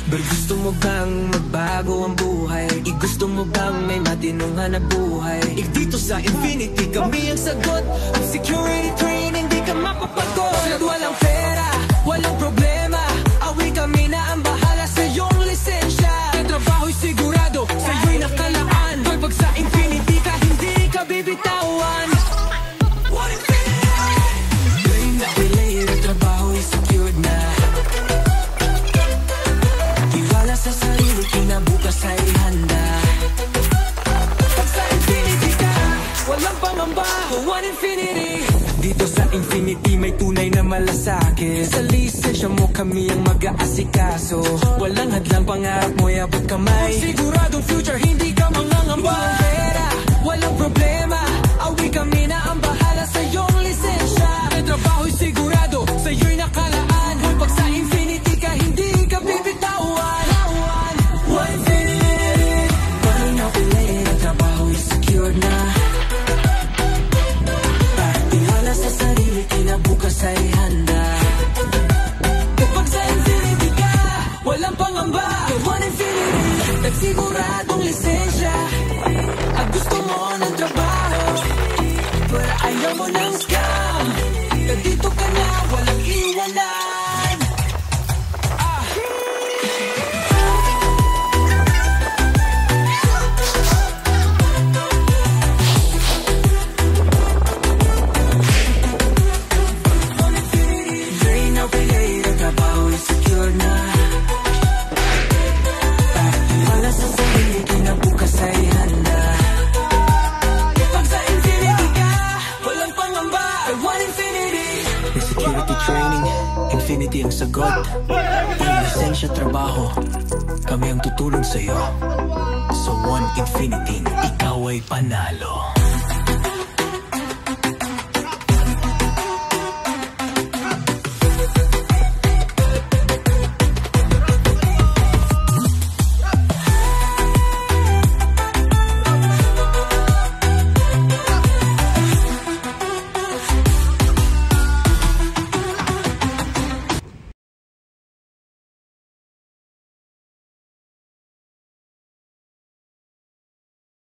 Pero gusto mo bang magbago ang buhay? Gusto mo bang may matinong hanap buhay? Dito sa Infinity kami ang sagot. Ang security training di ka mapapagod. At walang pera, walang problema, awi kami na ang bahala sa iyong lisensya. Ang trabaho'y sigurado, sa iyo'y nakalaan. Pag sa Infinity ka, hindi ka bibitawan. Ngayon na relay, ang trabaho'y secured na. Tiwala sa sarili, kinabukas ay handa. Pag sa Infinity ka, walang pangamba. One Infinity. Dito sa Infinity may tunay na malasakit. Sa lisensya mo kami ang mag-aasikaso. Walang hadlang, pangarap mo'y abot kamay. Siguradong future, hindi ka mangangamba. Walang pera, walang problema, awi kami na ang bahala sa iyong lisensya. Ang trabaho'y sigurado, sa iyo'y nakalaan. Pag sa Infinity ka, hindi ka bibitawan. One Infinity. Paano na pilayin, ang trabaho'y secured na. Tiwala sa sarili, kinabukas ay handa. Kapag sa Infinity ka, walang pangamba. One Infinity, nagsiguradong lisensya. At gusto mo ng trabaho, pero ayaw mo ng scam. Nandito ka na, walang iwanan. Day na pagay, ang trabaho'y secure na. Wala sa sarili, kinabukas ay handa. Pag sa Infinity ka, walang pangamba. One Infinity. May security training, Infinity ang sagot. Lisensya, trabaho, kami ang tutulong sa'yo. Sa One Infinity, ikaw ay panalo.